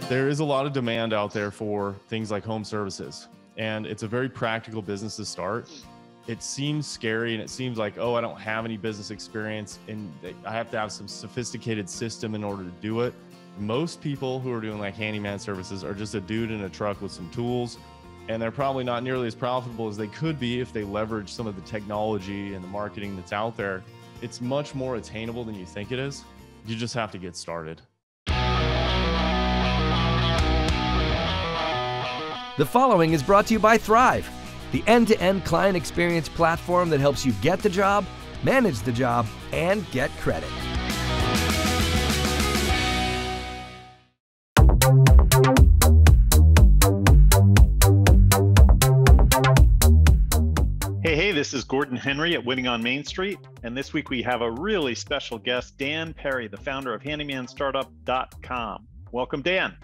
There is a lot of demand out there for things like home services, and it's a very practical business to start. It seems scary and it seems like, oh, I don't have any business experience and I have to have some sophisticated system in order to do it. Most people who are doing like handyman services are just a dude in a truck with some tools, and they're probably not nearly as profitable as they could be if they leverage some of the technology and the marketing that's out there. It's much more attainable than you think it is. You just have to get started. The following is brought to you by Thryv, the end-to-end client experience platform that helps you get the job, manage the job, and get credit. Hey, this is Gordon Henry at Winning on Main Street, and this week we have a really special guest, Dan Perry, the founder of handymanstartup.com. Welcome, Dan.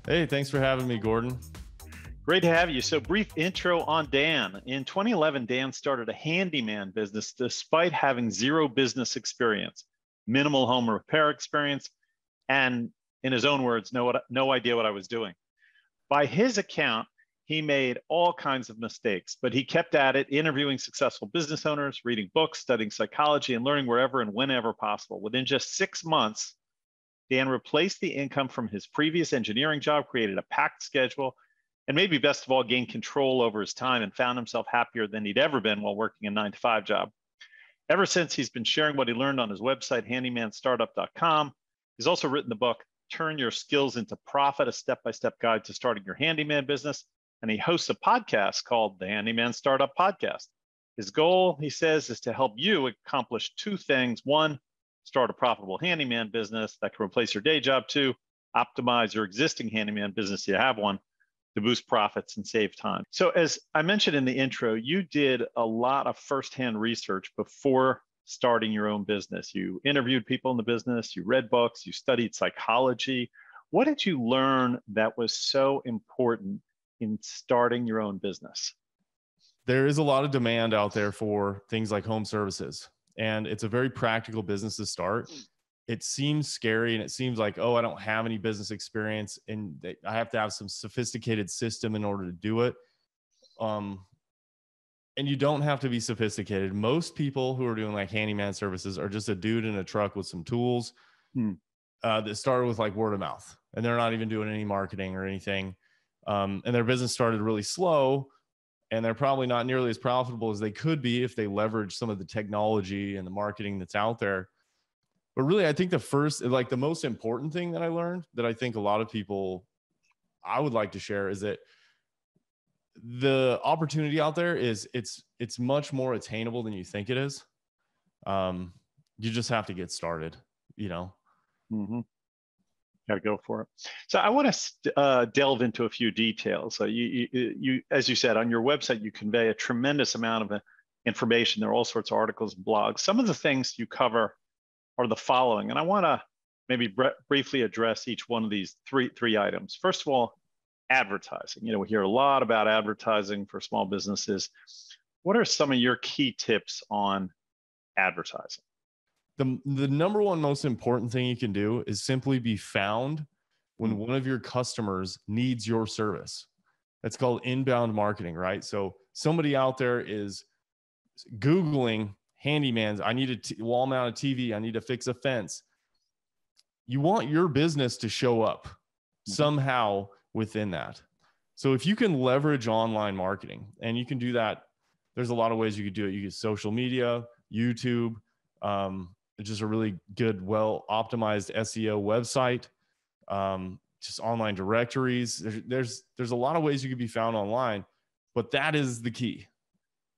Hey, thanks for having me, Gordon. Great to have you. So brief intro on Dan. In 2011, Dan started a handyman business despite having zero business experience, minimal home repair experience, and in his own words, no idea what I was doing. By his account, he made all kinds of mistakes, but he kept at it, interviewing successful business owners, reading books, studying psychology, and learning wherever and whenever possible. Within just 6 months, Dan replaced the income from his previous engineering job, created a packed schedule, and maybe best of all, gained control over his time and found himself happier than he'd ever been while working a 9-to-5 job. Ever since, he's been sharing what he learned on his website, handymanstartup.com. He's also written the book, Turn Your Skills into Profit, a step-by-step guide to starting your handyman business. And he hosts a podcast called the Handyman Startup Podcast. His goal, he says, is to help you accomplish two things. One, start a profitable handyman business that can replace your day job. Two, optimize your existing handyman business, if you have one, to boost profits and save time. So as I mentioned in the intro, you did a lot of firsthand research before starting your own business. You interviewed people in the business, you read books, you studied psychology. What did you learn that was so important in starting your own business? There is a lot of demand out there for things like home services, and it's a very practical business to start. It seems scary and it seems like, oh, I don't have any business experience and I have to have some sophisticated system in order to do it. And you don't have to be sophisticated. Most people who are doing like handyman services are just a dude in a truck with some tools that started with like word of mouth, and they're not even doing any marketing or anything. And their business started really slow, and they're probably not nearly as profitable as they could be if they leverage some of the technology and the marketing that's out there. But really, I think the most important thing that I learned that I think a lot of people I would like to share is that the opportunity out there is it's much more attainable than you think it is. You just have to get started, you know? Mm-hmm. Got to go for it. So I want to delve into a few details. So you, as you said, on your website, you convey a tremendous amount of information. There are all sorts of articles and blogs. Some of the things you cover are the following, and I want to maybe briefly address each one of these three items. First of all, advertising. You know, we hear a lot about advertising for small businesses. What are some of your key tips on advertising? The number one most important thing you can do is simply be found when one of your customers needs your service. That's called inbound marketing, right? So somebody out there is Googling handymans. I need a wall-mounted TV. I need to fix a fence. You want your business to show up somehow within that. So if you can leverage online marketing, and you can do that, there's a lot of ways you could do it. You use social media, YouTube, just a really good, well-optimized SEO website, just online directories. There's a lot of ways you could be found online, but that is the key.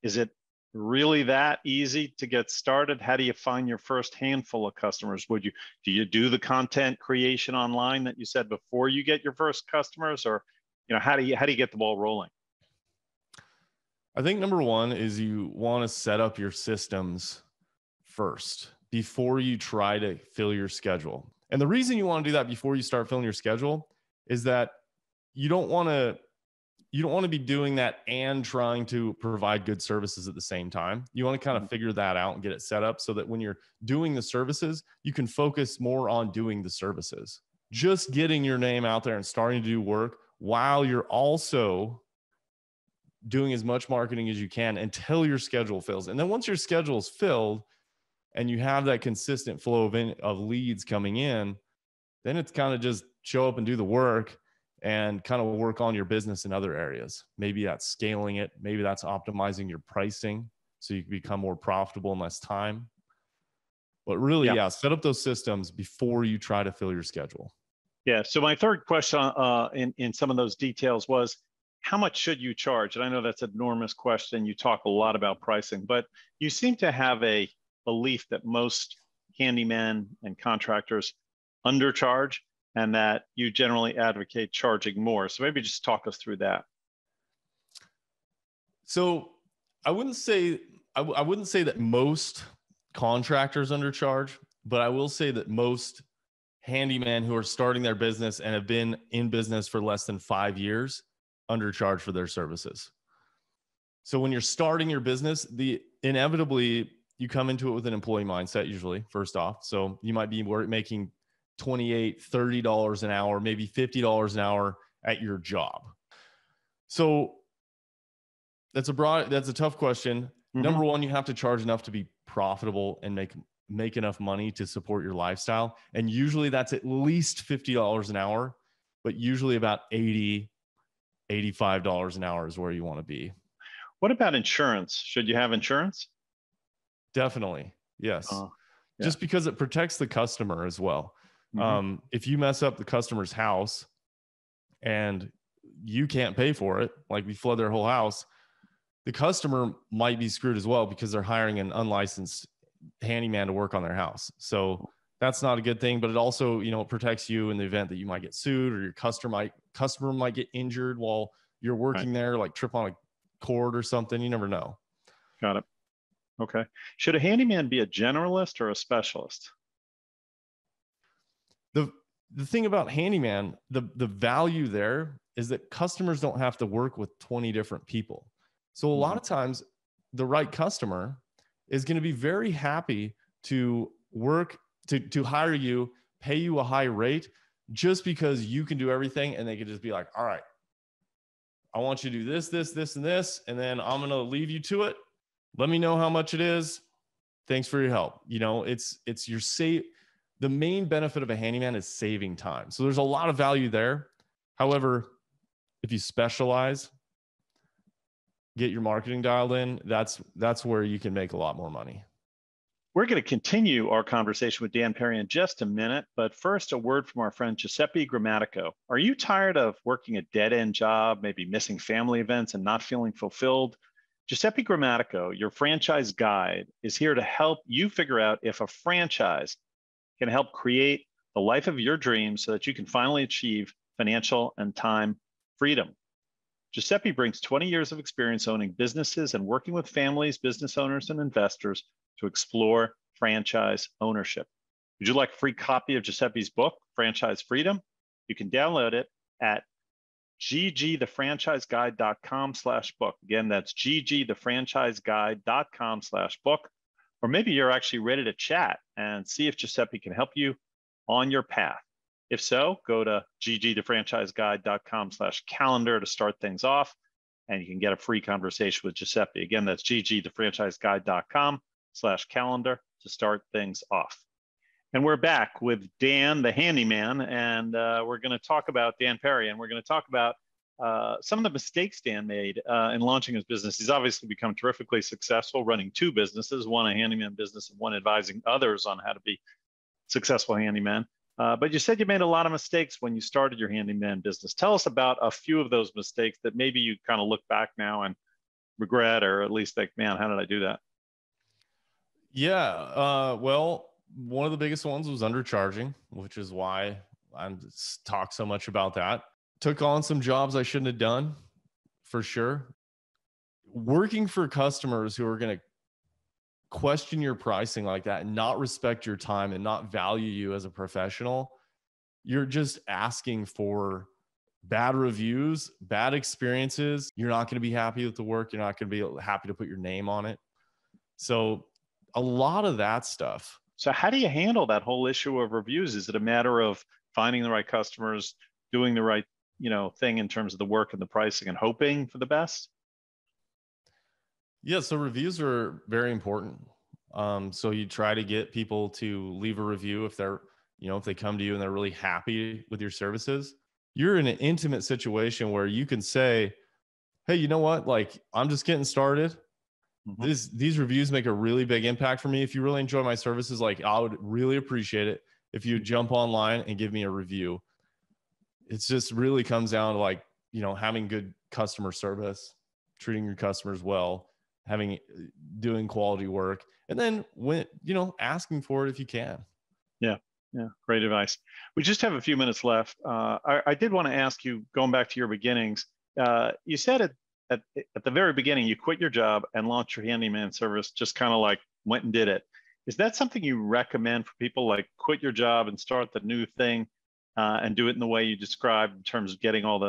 Is it really that easy to get started? How do you find your first handful of customers? Do you do the content creation online that you said before you get your first customers, or how do you get the ball rolling? I think number one is you want to set up your systems first before you try to fill your schedule. And the reason you want to do that before you start filling your schedule is that you don't want to be doing that and trying to provide good services at the same time. You want to kind of figure that out and get it set up so that when you're doing the services, you can focus more on doing the services. just getting your name out there and starting to do work while you're also doing as much marketing as you can until your schedule fills. And then once your schedule is filled and you have that consistent flow of leads coming in, then it's kind of just show up and do the work and kind of work on your business in other areas. Maybe that's scaling it. Maybe that's optimizing your pricing so you can become more profitable in less time. But really, yeah, set up those systems before you try to fill your schedule. Yeah. So my third question in some of those details was, how much should you charge? And I know that's an enormous question. You talk a lot about pricing, but you seem to have a belief that most handymen and contractors undercharge, and that you generally advocate charging more. So maybe just talk us through that. So I wouldn't say that most contractors undercharge, but I will say that most handymen who are starting their business and have been in business for less than 5 years undercharge for their services. So when you're starting your business, inevitably you come into it with an employee mindset, usually, first off. So you might be making $28, $30 an hour, maybe $50 an hour at your job. So that's a tough question. Mm-hmm. Number one, you have to charge enough to be profitable and make enough money to support your lifestyle. And usually that's at least $50 an hour, but usually about $80, $85 an hour is where you want to be. What about insurance? Should you have insurance? Definitely. Yes. Just because it protects the customer as well. Mm-hmm. If you mess up the customer's house and you can't pay for it, like we flood their whole house, the customer might be screwed as well because they're hiring an unlicensed handyman to work on their house. So that's not a good thing, but it also, it protects you in the event that you might get sued or your customer might get injured while you're working there, like trip on a cord or something. You never know. Got it. Okay. Should a handyman be a generalist or a specialist? The thing about handyman, the value there is that customers don't have to work with 20 different people. So a lot of times the right customer is going to be very happy to work, to hire you, pay you a high rate just because you can do everything. And they could just be like, all right, I want you to do this, this, this, and this, and then I'm going to leave you to it. Let me know how much it is. Thanks for your help. It's your the main benefit of a handyman is saving time. So there's a lot of value there. However, if you specialize, get your marketing dialed in, that's where you can make a lot more money. We're going to continue our conversation with Dan Perry in just a minute, but first, a word from our friend Giuseppe Grammatico. Are you tired of working a dead-end job, maybe missing family events and not feeling fulfilled? Giuseppe Grammatico, your franchise guide, is here to help you figure out if a franchise can help create the life of your dreams so that you can finally achieve financial and time freedom. Giuseppe brings 20 years of experience owning businesses and working with families, business owners, and investors to explore franchise ownership. Would you like a free copy of Giuseppe's book, Franchise Freedom? You can download it at ggthefranchiseguide.com/book. Again, that's ggthefranchiseguide.com/book. Or maybe you're actually ready to chat and see if Giuseppe can help you on your path. If so, go to ggthefranchiseguide.com/calendar to start things off, and you can get a free conversation with Giuseppe. Again, that's ggthefranchiseguide.com/calendar to start things off. And we're back with Dan, the handyman, and we're going to talk about Dan Perry, and we're going to talk about some of the mistakes Dan made in launching his business. He's obviously become terrifically successful running two businesses, one a handyman business and one advising others on how to be successful handyman. But you said you made a lot of mistakes when you started your handyman business. Tell us about a few of those mistakes that maybe you kind of look back now and regret, or at least think, man, how did I do that? Yeah, well, one of the biggest ones was undercharging, which is why I talk so much about that. Took on some jobs I shouldn't have done, for sure. Working for customers who are going to question your pricing like that and not respect your time and not value you as a professional, you're just asking for bad reviews, bad experiences. You're not going to be happy with the work. You're not going to be happy to put your name on it. So a lot of that stuff. So how do you handle that whole issue of reviews? Is it a matter of finding the right customers, doing the right, thing in terms of the work and the pricing, and hoping for the best? Yeah, so reviews are very important. So you try to get people to leave a review if they're, if they come to you and they're really happy with your services. You're in an intimate situation where you can say, hey, you know what? Like, I'm just getting started. Mm-hmm. These reviews make a really big impact for me. If you really enjoy my services, like, I would really appreciate it if you jump online and give me a review. It's just really comes down to, like, having good customer service, treating your customers well, doing quality work, and then when, asking for it if you can. Yeah. Yeah. Great advice. We just have a few minutes left. I did want to ask you, going back to your beginnings, you said at the very beginning, you quit your job and launched your handyman service, just kind of like went and did it. Is that something you recommend for people, like quit your job and start the new thing, and do it in the way you described in terms of getting all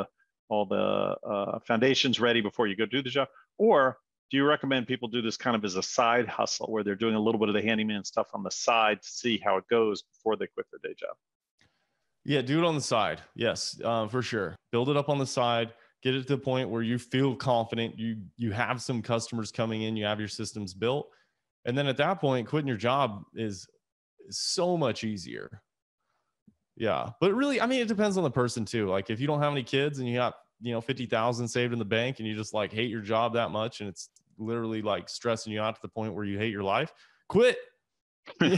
the foundations ready before you go do the job? Or do you recommend people do this kind of as a side hustle, where they're doing a little bit of the handyman stuff on the side to see how it goes before they quit their day job? Yeah, do it on the side. Yes, for sure. Build it up on the side. Get it to the point where you feel confident. You have some customers coming in. You have your systems built, and then at that point, quitting your job is so much easier. Yeah, but really, I mean, it depends on the person too. Like, if you don't have any kids and you got 50,000 saved in the bank, and you just like hate your job that much, and it's literally like stressing you out to the point where you hate your life, quit. But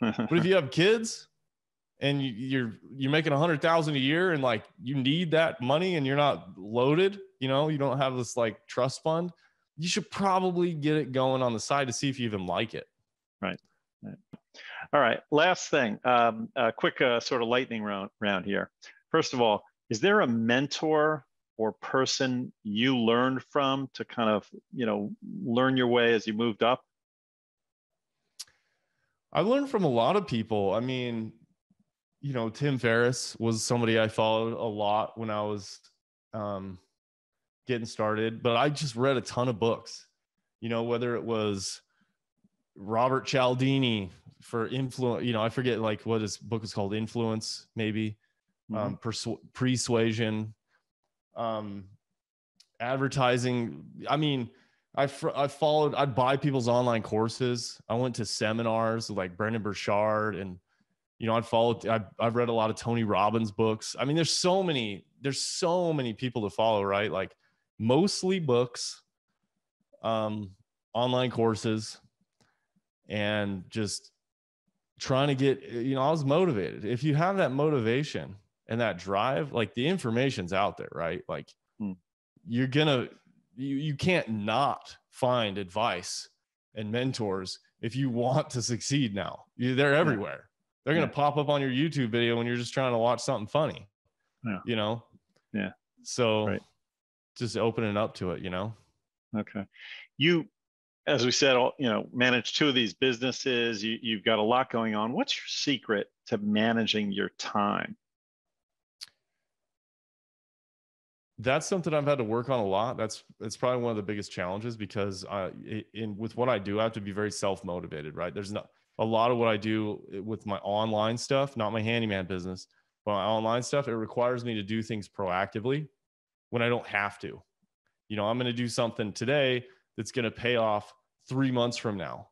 if you have kids and you're making 100,000 a year, and like you need that money, and you're not loaded, you don't have this like trust fund, you should probably get it going on the side to see if you even like it. Right. All right. Last thing, a quick sort of lightning round here. First of all, is there a mentor or person you learned from to kind of, learn your way as you moved up? I learned from a lot of people. I mean, Tim Ferriss was somebody I followed a lot when I was getting started, but I just read a ton of books, whether it was Robert Cialdini for influence, I forget like what his book is called, Influence, maybe, Persuasion, advertising. I mean, I'd buy people's online courses. I went to seminars like Brendan Burchard, and, I've read a lot of Tony Robbins books. I mean, there's so many people to follow, right? Like, mostly books, online courses, and just trying to get, I was motivated. If you have that motivation and that drive, like, the information's out there, right? Like, you can't not find advice and mentors if you want to succeed now. They're everywhere. They're going to pop up on your YouTube video when you're just trying to watch something funny, Yeah. So just opening up to it, Okay. You, as we said, manage two of these businesses. You've got a lot going on. What's your secret to managing your time? That's something I've had to work on a lot. It's probably one of the biggest challenges, because with what I do, I have to be very self-motivated, right? There's not a lot of what I do with my online stuff, not my handyman business, but my online stuff. It requires me to do things proactively when I don't have to. I'm going to do something today that's going to pay off 3 months from now.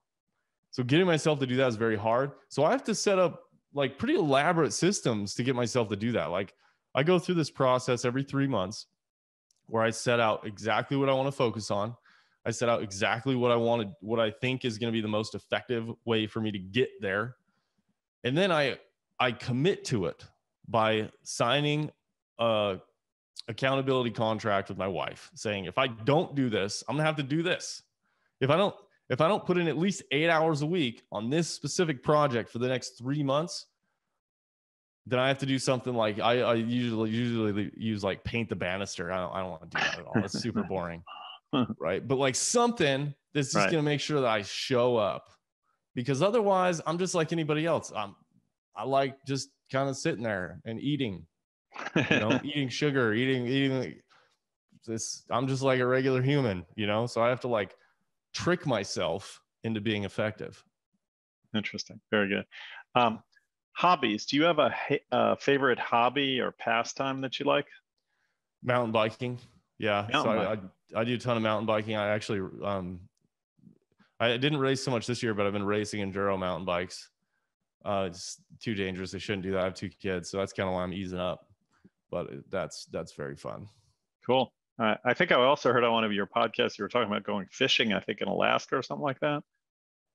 So getting myself to do that is very hard. So I have to set up like pretty elaborate systems to get myself to do that. Like, I go through this process every 3 months where I set out exactly what I want to focus on. I set out exactly what I think is going to be the most effective way for me to get there. And then I commit to it by signing a accountability contract with my wife, saying, if I don't do this, I'm going to have to do this. If I don't put in at least 8 hours a week on this specific project for the next 3 months, then I have to do something like I usually use like paint the banister. I don't want to do that at all. It's super boring. Right. But like something that's just going to make sure that I show up, because otherwise I'm just like anybody else. I like just kind of sitting there and eating, eating sugar, eating this. I'm just like a regular human, so I have to like trick myself into being effective. Interesting. Very good. Hobbies. Do you have a favorite hobby or pastime that you like? Mountain biking. Yeah. I do a ton of mountain biking. I actually, I didn't race so much this year, but I've been racing enduro mountain bikes. It's too dangerous. I shouldn't do that. I have 2 kids, so that's kind of why I'm easing up. But that's very fun. Cool. I think I also heard on one of your podcasts you were talking about going fishing, I think in Alaska or something like that.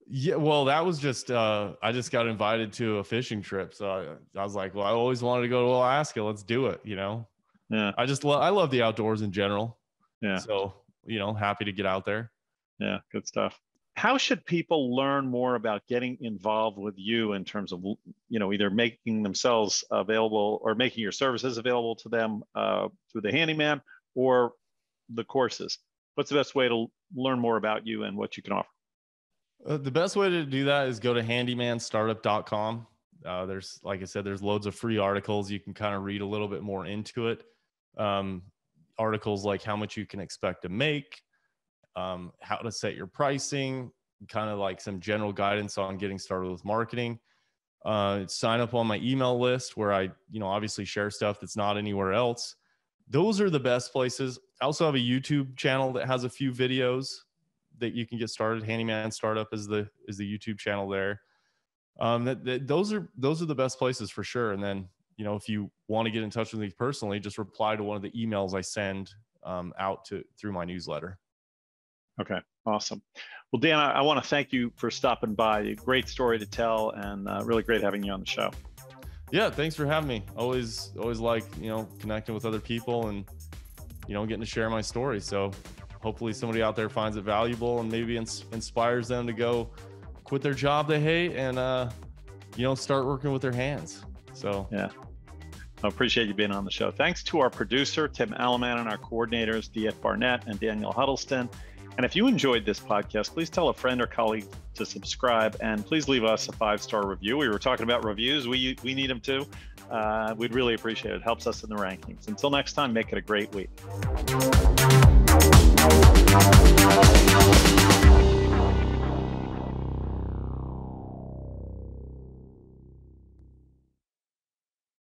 Yeah, well, that was just I just got invited to a fishing trip, so I was like, well, I always wanted to go to Alaska. Let's do it. Yeah. I love the outdoors in general. Yeah. So happy to get out there. Yeah, good stuff. How should people learn more about getting involved with you in terms of either making themselves available or making your services available to them through the Handyman or the courses? What's the best way to learn more about you and what you can offer? The best way to do that is go to handymanstartup.com. There's, like I said, there's loads of free articles. You can kind of read a little bit more into it. Articles like how much you can expect to make, how to set your pricing, kind of like some general guidance on getting started with marketing. Sign up on my email list where I, obviously share stuff that's not anywhere else. Those are the best places. I also have a YouTube channel that has a few videos that you can get started. Handyman Startup is the YouTube channel there. Those are the best places for sure. And then, if you want to get in touch with me personally, just reply to one of the emails I send out through my newsletter. Okay, awesome. Well, Dan, I want to thank you for stopping by. Great story to tell, and really great having you on the show. Yeah, thanks for having me. Always like, connecting with other people and, getting to share my story. So hopefully somebody out there finds it valuable and maybe inspires them to go quit their job they hate and, start working with their hands. So yeah, I appreciate you being on the show. Thanks to our producer, Tim Alaman, and our coordinators, D.F. Barnett and Daniel Huddleston. And if you enjoyed this podcast, please tell a friend or colleague to subscribe, and please leave us a 5-star review. We were talking about reviews. We need them too. We'd really appreciate it. It helps us in the rankings. Until next time, make it a great week.